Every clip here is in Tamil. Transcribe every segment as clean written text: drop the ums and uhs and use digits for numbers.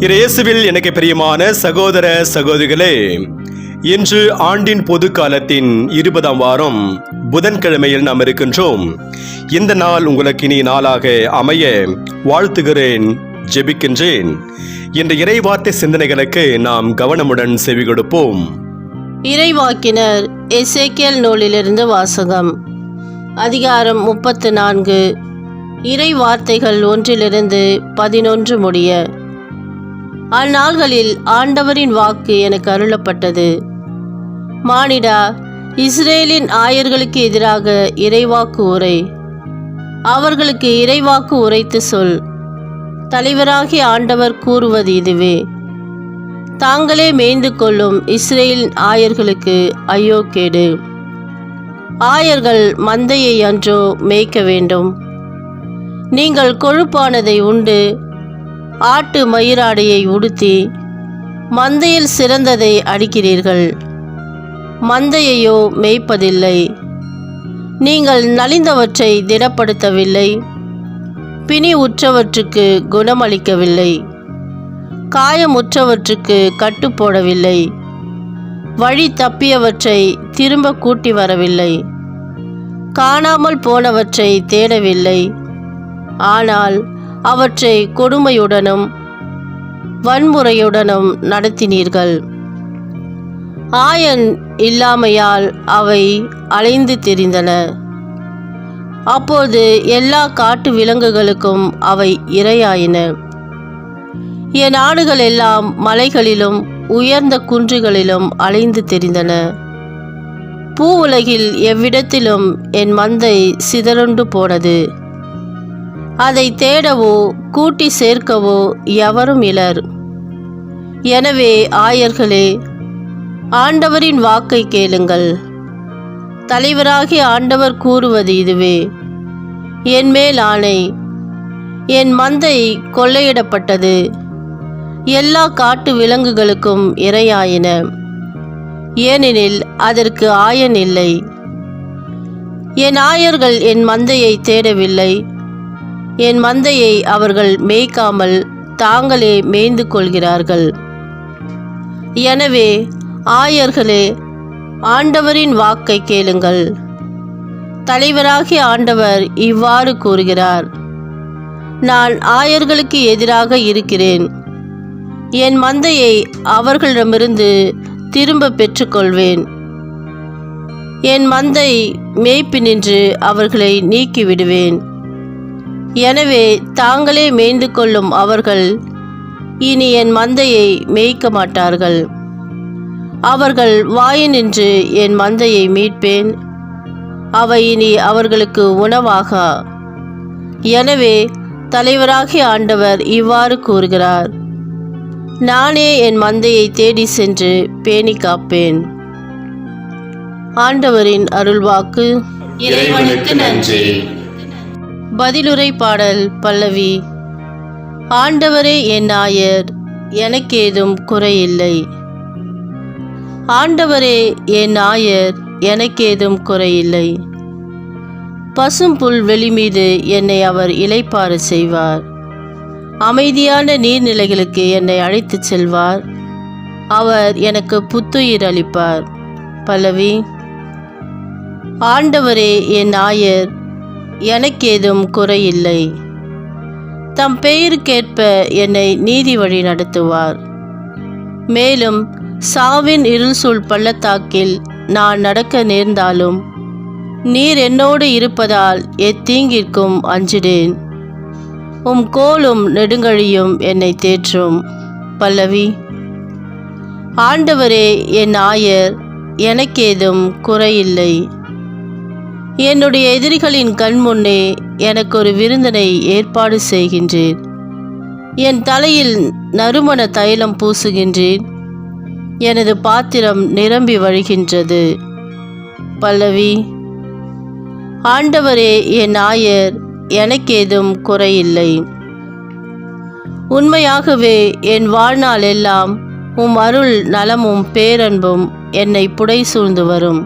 இயேசுவில் எனக்கு பிரியமான சகோதர சகோதரிகளே, இன்று ஆண்டின் பொது காலத்தின் 20ஆம் வாரம் புதன்கிழமையில் நாம் இருக்கின்றோம். இந்த நாள் உங்களுக்கு இனி நாளாக அமைய வாழ்த்துகிறேன், ஜெபிக்கின்றேன். இந்த இறைவார்த்தை சிந்தனைகளுக்கு நாம் கவனமுடன் செவி கொடுப்போம். இறைவாக்கினர் எசேக்கியேல் நூலிலிருந்து வாசகம். அதிகாரம் 34. இறை வார்த்தைகள் 1-11 முடிய. அந்நாள்களில் ஆண்டவரின் வாக்கு எனக்கு அருளப்பட்டது. மானிடா, இஸ்ரேலின் ஆயர்களுக்கு எதிராக இறைவாக்கு உரை. அவர்களுக்கு இறைவாக்கு உரைத்து சொல். தலைவராகிய ஆண்டவர் கூறுவது இதுவே: தாங்களே மேய்ந்து கொள்ளும் இஸ்ரேலின் ஆயர்களுக்கு ஐயோ கேடு. ஆயர்கள் மந்தையை அன்றோ மேய்க்க வேண்டும். நீங்கள் கொழுப்பானதை உண்டு ஆட்டு மயிராடையை உடுத்தி மந்தையில் சிறந்ததை அடிக்கிறீர்கள், மந்தையையோ மேய்ப்பதில்லை. நீங்கள் நலிந்தவற்றை திடப்படுத்தவில்லை, பிணி உற்றவற்றுக்கு குணமளிக்கவில்லை, காயமுற்றவற்றுக்கு கட்டுப்போடவில்லை, வழி தப்பியவற்றை திரும்ப கூட்டி வரவில்லை, காணாமல் போனவற்றை தேடவில்லை. ஆனால் அவற்றை கொடுமையுடனும் வன்முறையுடனும் நடத்தினீர்கள். ஆயன் இல்லாமையால் அவை அலைந்து திரிந்தன. அப்போது எல்லா காட்டு விலங்குகளுக்கும் அவை இரையாயின. என் ஆடுகள் எல்லாம் மலைகளிலும் உயர்ந்த குன்றுகளிலும் அலைந்து திரிந்தன. பூ உலகில் எவ்விடத்திலும் என் மந்தை சிதறுண்டு போனது. அதை தேடவோ கூட்டி சேர்க்கவோ எவரும் இலர். எனவே ஆயர்களே, ஆண்டவரின் வாக்கை கேளுங்கள். தலைவராகிய ஆண்டவர் கூறுவது இதுவே: என் மேல் ஆணை, என் மந்தை கொள்ளையிடப்பட்டது. எல்லா காட்டு விலங்குகளுக்கும் இரையாயின, ஏனெனில் அதற்கு ஆயன் இல்லை. என் ஆயர்கள் என் மந்தையை தேடவில்லை. என் மந்தையை அவர்கள் மேய்க்காமல் தாங்களே மேய்ந்து கொள்கிறார்கள். எனவே ஆயர்களே, ஆண்டவரின் வாக்கை கேளுங்கள். தலைவராகிய ஆண்டவர் இவ்வாறு கூறுகிறார்: நான் ஆயர்களுக்கு எதிராக இருக்கிறேன். என் மந்தையை அவர்களிடமிருந்து திரும்ப பெற்றுக்கொள்வேன். என் மந்தை மேய்ப்பினின்று அவர்களை நீக்கிவிடுவேன். எனவே தாங்களே மேய்ந்து கொள்ளும் அவர்கள் இனி என் மந்தையை மேய்க்க மாட்டார்கள். அவர்கள் வாயினின்று என் மந்தையை மீட்பேன். அவை இனி அவர்களுக்கு உணவாகா. எனவே தலைவராகிய ஆண்டவர் இவ்வாறு கூறுகிறார்: நானே என் மந்தையை தேடி சென்று பேணி காப்பேன். ஆண்டவரின் அருள்வாக்கு. இறைவனுக்கு நன்றி. பதிலுரை பாடல் பல்லவி. ஆண்டவரே என் ஆயர், எனக்கேதும் குறையில்லை. ஆண்டவரே என் ஆயர், எனக்கேதும் குறையில்லை. பசும் புல் வெளி மீது என்னை அவர் இளைப்பாற செய்வார். அமைதியான நீர்நிலைகளுக்கு என்னை அழைத்துச் செல்வார். அவர் எனக்கு புத்துயிர் அளிப்பார். பல்லவி. ஆண்டவரே என் ஆயர், எனக்கேதும் குறையில்லை. தம் பெயருக்கேற்ப என்னை நீதி வழி நடத்துவார். மேலும் சாவின் இருள் சூழ் பள்ளத்தாக்கில் நான் நடக்க நேர்ந்தாலும் நீர் என்னோடு இருப்பதால் எத்தீங்கிற்கும் அஞ்சிடேன். உம் கோலும் நெடுங்கழியும் என்னை தேற்றும். பல்லவி. ஆண்டவரே என் ஆயர், எனக்கேதும் குறையில்லை. என்னுடைய எதிரிகளின் கண் முன்னே எனக்கு ஒரு விருந்தினை ஏற்பாடு செய்கின்றேன். என் தலையில் நறுமண தைலம் பூசுகின்றேன். எனது பாத்திரம் நிரம்பி வழிகின்றது. பல்லவி. ஆண்டவரே என் ஆயர், எனக்கேதும் குறையில்லை. உண்மையாகவே என் வாழ்நாள் எல்லாம் உம் அருள் நலமும் பேரன்பும் என்னை புடை சூழ்ந்து வரும்.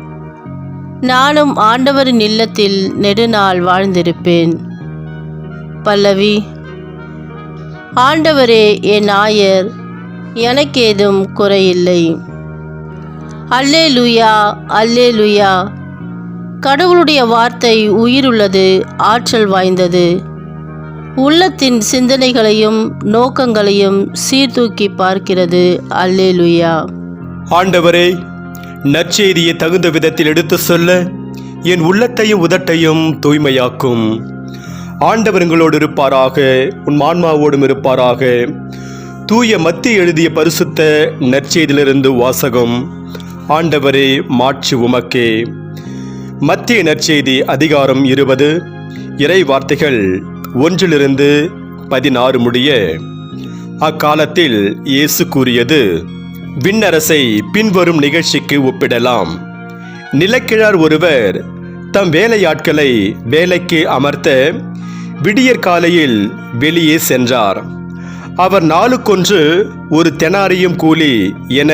நானும் ஆண்டவரின் இல்லத்தில் நெடுநாள் வாழ்ந்திருப்பேன். பல்லவி. ஆண்டவரே என் ஆயர், எனக்கேதும் குறையில்லை. அல்லேலூயா, அல்லேலூயா. கடவுளுடைய வார்த்தை உயிருள்ளது, ஆற்றல் வாய்ந்தது. உள்ளத்தின் சிந்தனைகளையும் நோக்கங்களையும் சீர்தூக்கி பார்க்கிறது. அல்லேலூயா. ஆண்டவரே, நற்செய்தியை தகுந்த விதத்தில் எடுத்து சொல்ல என் உள்ளத்தையும் உதட்டையும் தூய்மையாக்கும். ஆண்டவர் உங்களோடு இருப்பாராக, உன் ஆன்மாவோடும் இருப்பாராக. தூய மத்திய எழுதிய பரிசுத்த நற்செய்தியிலிருந்து வாசகம். ஆண்டவரே, மாட்சி உமக்கே. மத்திய நற்செய்தி அதிகாரம் 20, இறை வார்த்தைகள் 1-16 முடிய. அக்காலத்தில் இயேசு கூறியது, விண்ணரசை பின்வரும் நிகழ்ச்சிக்கு ஒப்பிடலாம். நிலக்கிழார் ஒருவர் தம் வேலையாட்களை வேலைக்கு அமர்த்த விடியற் காலையில் வெளியே சென்றார். அவர் நாளுக்கொன்று ஒரு தெனாரியும் கூலி என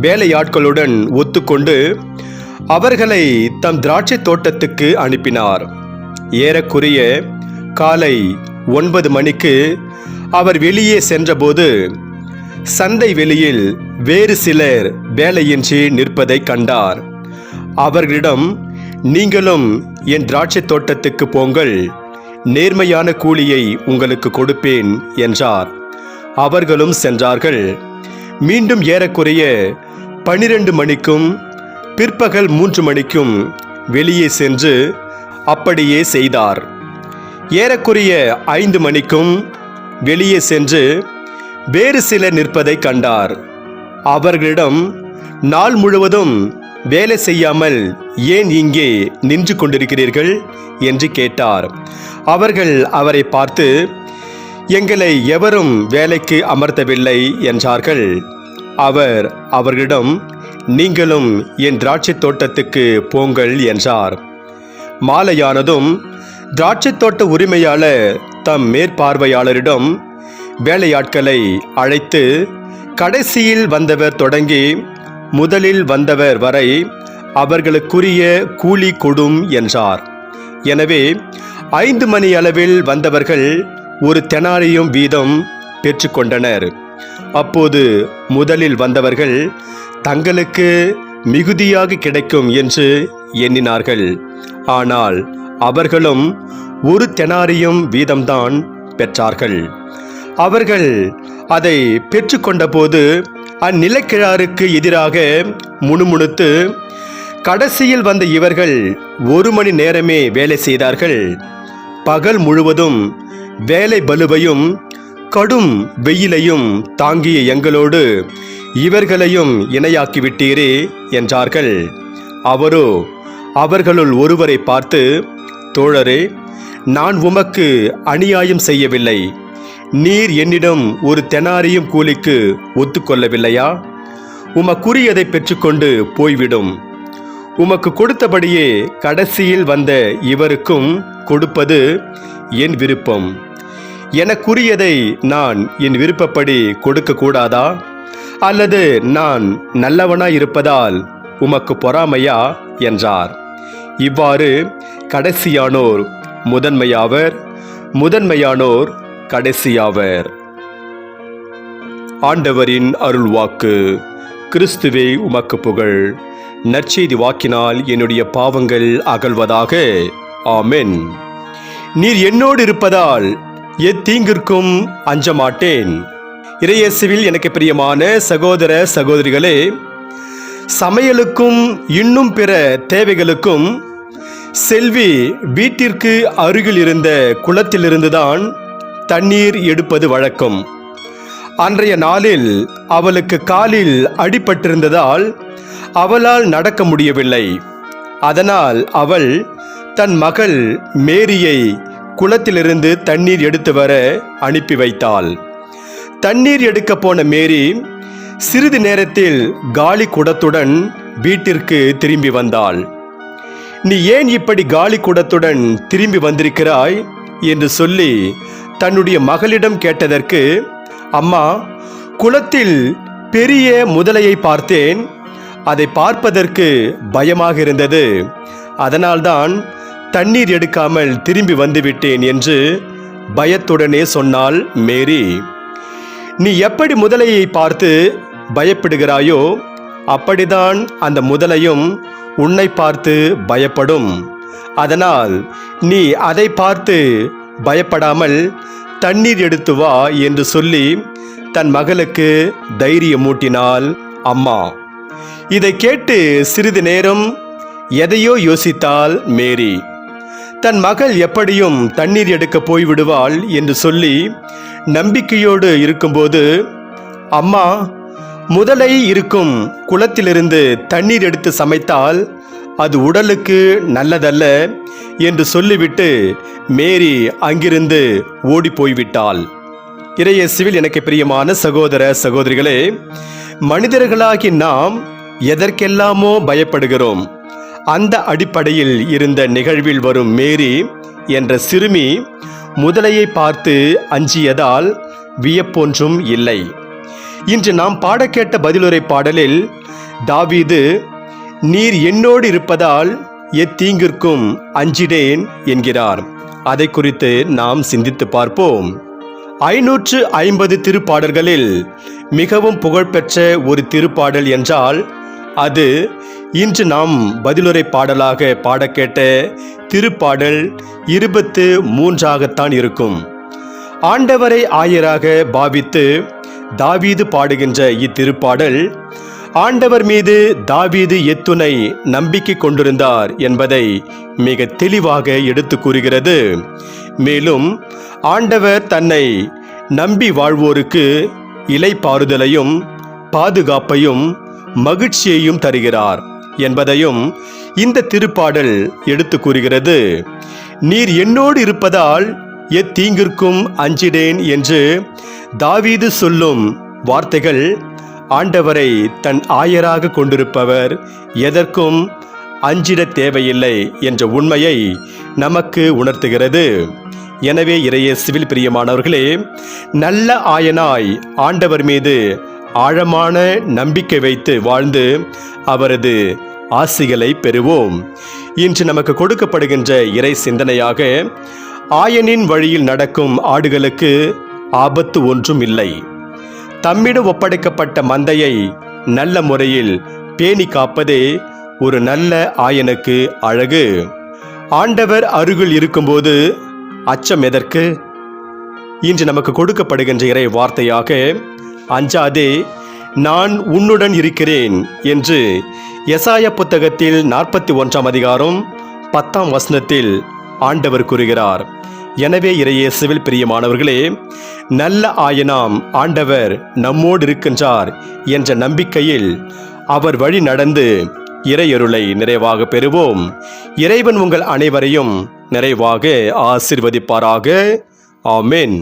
வேலையாட்களுடன் ஒத்துக்கொண்டு அவர்களை தம் திராட்சை தோட்டத்துக்கு அனுப்பினார். ஏறக்குறைய காலை 9 மணிக்கு அவர் வெளியே சென்றபோது சந்தை வெளியில் வேறு சிலர் வேலையின்றி நிற்பதை கண்டார். அவர்களிடம், நீங்களும் என் திராட்சை தோட்டத்துக்கு போங்கள், நேர்மையான கூலியை உங்களுக்கு கொடுப்பேன் என்றார். அவர்களும் சென்றார்கள். மீண்டும் ஏறக்குறைய 12 மணிக்கும் பிற்பகல் 3 மணிக்கும் வெளியே சென்று அப்படியே செய்தார். ஏறக்குறைய 5 மணிக்கும் வெளியே சென்று வேறு சிலர் நிற்பதை கண்டார். அவர்களிடம், நாள் முழுவதும் வேலை செய்யாமல் ஏன் இங்கே நின்று கொண்டிருக்கிறீர்கள் என்று கேட்டார். அவர்கள் அவரை பார்த்து, எங்களை எவரும் வேலைக்கு அமர்த்தவில்லை என்றார்கள். அவர் அவர்களிடம், நீங்களும் என் திராட்சை தோட்டத்துக்கு போங்கள் என்றார். மாலையானதும் திராட்சை தோட்ட உரிமையாளர் தம் மேற்பார்வையாளரிடம் வேலையாட்களை அழைத்து, கடைசியில் வந்தவர் தொடங்கி முதலில் வந்தவர் வரை அவர்களுக்குரிய கூலி கொடும் என்றார். எனவே 5 மணி அளவில் வந்தவர்கள் ஒரு தெனாரியும் வீதம் பெற்றுக்கொண்டனர். அப்போது முதலில் வந்தவர்கள் தங்களுக்கு மிகுதியாக கிடைக்கும் என்று எண்ணினார்கள். ஆனால் அவர்களும் ஒரு தெனாரியும் வீதம்தான் பெற்றார்கள். அவர்கள் அதை பெற்றுக்கொண்டபோது அந்நிலக்கிழாருக்கு எதிராக முணுமுணுத்து, கடைசியில் வந்த இவர்கள் 1 மணி நேரமே வேலை செய்தார்கள். பகல் முழுவதும் வேலை பலுவையும் கடும் வெயிலையும் தாங்கிய எங்களோடு இவர்களையும் இணையாக்கிவிட்டீரே என்றார்கள். அவரோ அவர்களுள் ஒருவரை பார்த்து, தோழரே, நான் உமக்கு அநியாயம் செய்யவில்லை. நீர் என்னிடம் ஒரு தெனாரியும் கூலிக்கு ஒத்துக்கொள்ளவில்லையா? உமக்குரியதை பெற்றுக்கொண்டு போய்விடும். உமக்கு கொடுத்தபடியே கடைசியில் வந்த இவருக்கும் கொடுப்பது என் விருப்பம். எனக்குரியதை நான் என் விருப்பப்படி கொடுக்க கூடாதா? அல்லது நான் நல்லவனாய் இருப்பதால் உமக்கு பொறாமையா என்றார். இவ்வாறு கடைசியானோர் முதன்மையாவர், முதன்மையானோர் கடைசியாவர். ஆண்டவரின் அருள்வாக்கு. கிறிஸ்துவே உமக்கு புகழ். நற்செய்தி வாக்கினால் என்னுடைய பாவங்கள் அகல்வதாக. ஆமென். நீர் என்னோடு இருப்பதால் எத்தீங்கிற்கும் அஞ்ச மாட்டேன். இறையேசுவில் எனக்கு பிரியமான சகோதர சகோதரிகளே, சமையலுக்கும் இன்னும் பிற தேவைகளுக்கும் செல்வி வீட்டிற்கு அருகில் இருந்த குளத்திலிருந்துதான் தண்ணீர் எடுப்பது வழக்கம். அன்றைய நாளில் அவளுக்கு காலில் அடிபட்டிருந்ததால் அவளால் நடக்க முடியவில்லை. அதனால் அவள் தன் மகள் மேரியை குளத்திலிருந்து தண்ணீர் எடுத்து வர அனுப்பி வைத்தாள். தண்ணீர் எடுக்க போன மேரி சிறிது நேரத்தில் காலி குடத்துடன் வீட்டிற்கு திரும்பி வந்தாள். நீ ஏன் இப்படி காலி குடத்துடன் திரும்பி வந்திருக்கிறாய் என்று சொல்லி தன்னுடைய மகளிடம் கேட்டதற்கு, அம்மா, குளத்தில் பெரிய முதலையை பார்த்தேன். அதை பார்ப்பதற்கு பயமாக இருந்தது. அதனால்தான் தண்ணீர் எடுக்காமல் திரும்பி வந்துவிட்டேன் என்று பயத்துடனே சொன்னாள் மேரி. நீ எப்படி முதலையை பார்த்து பயப்படுகிறாயோ அப்படிதான் அந்த முதலையும் உன்னை பார்த்து பயப்படும். அதனால் நீ அதை பார்த்து பயப்படாமல் தண்ணீர் எடுத்து வா என்று சொல்லி தன் மகளுக்கு தைரியமூட்டினாள் அம்மா. இதை கேட்டு சிறிது நேரம் எதையோ யோசித்தாள் மேரி. தன் மகள் எப்படியும் தண்ணீர் எடுக்க போய்விடுவாள் என்று சொல்லி நம்பிக்கையோடு இருக்கும்போது, அம்மா, முதலை இருக்கும் குளத்திலிருந்து தண்ணீர் எடுத்து சமைத்தால் அது உடலுக்கு நல்லதல்ல என்று சொல்லிவிட்டு மேரி அங்கிருந்து ஓடி போய்விட்டாள். இறையேசுவில் எனக்கு பிரியமான சகோதர சகோதரிகளே, மனிதர்களாகி நாம் எதற்கெல்லாமோ பயப்படுகிறோம். அந்த அடிப்படையில் இருந்த நிகழ்வில் வரும் மேரி என்ற சிறுமி முதலையை பார்த்து அஞ்சியதால் வியப்பொன்றும் இல்லை. இன்று நாம் பாடக்கேட்ட பதிலுரை பாடலில் தாவீது, நீர் என்னோடு இருப்பதால் எத்தீங்கிற்கும் அஞ்சிடேன் என்கிறார். அதை குறித்து நாம் சிந்தித்து பார்ப்போம். 550 திருப்பாடல்களில் மிகவும் புகழ்பெற்ற ஒரு திருப்பாடல் என்றால் அது இன்று நாம் பதிலுரை பாடலாக பாடக்கேட்ட திருப்பாடல் 23 இருக்கும். ஆண்டவரை ஆயராக பாவித்து தாவீது பாடுகின்ற இத்திருப்பாடல் ஆண்டவர் மீது தாவீது எத்துணை நம்பிக்கை கொண்டிருந்தார் என்பதை மிக தெளிவாக எடுத்து கூறுகிறது. மேலும் ஆண்டவர் தன்னை நம்பி வாழ்வோருக்கு இளைப்பாறுதலையும் பாதுகாப்பையும் மகிழ்ச்சியையும் தருகிறார் என்பதையும் இந்த திருப்பாடல் எடுத்து கூறுகிறது. நீர் என்னோடு இருப்பதால் எத்தீங்கிற்கும் அஞ்சிடேன் என்று தாவீது சொல்லும் வார்த்தைகள் ஆண்டவரை தன் ஆயராக கொண்டிருப்பவர் எதற்கும் அஞ்சிட தேவையில்லை என்ற உண்மையை நமக்கு உணர்த்துகிறது. எனவே இறையேசுவில் பிரியமானவர்களே, நல்ல ஆயனாய் ஆண்டவர் மீது ஆழமான நம்பிக்கை வைத்து வாழ்ந்து அவரது ஆசிகளை பெறுவோம். இன்று நமக்கு கொடுக்கப்படுகின்ற இறை சிந்தனையாக, ஆயனின் வழியில் நடக்கும் ஆடுகளுக்கு ஆபத்து ஒன்றும் இல்லை. தம்மிடம் ஒப்படைக்கப்பட்ட மந்தையை நல்ல முறையில் பேணி காப்பதே ஒரு நல்ல ஆயனுக்கு அழகு. ஆண்டவர் அருகில் இருக்கும்போது அச்சம் எதற்கு? இன்று நமக்கு கொடுக்கப்படுகின்ற இறை வார்த்தையாக, அஞ்சாதே, நான் உன்னுடன் இருக்கிறேன் என்று எசாயா புத்தகத்தில் 41 அதிகாரம் 10 ஆண்டவர் கூறுகிறார். எனவே இறையேசுவில் பிரியமானவர்களே, நல்ல ஆயனாம் ஆண்டவர் நம்மோடு இருக்கின்றார் என்ற நம்பிக்கையில் அவர் வழி நடந்து இறையருளை நிறைவாக பெறுவோம். இறைவன் உங்கள் அனைவரையும் நிறைவாக ஆசீர்வதிப்பாராக. ஆமென்.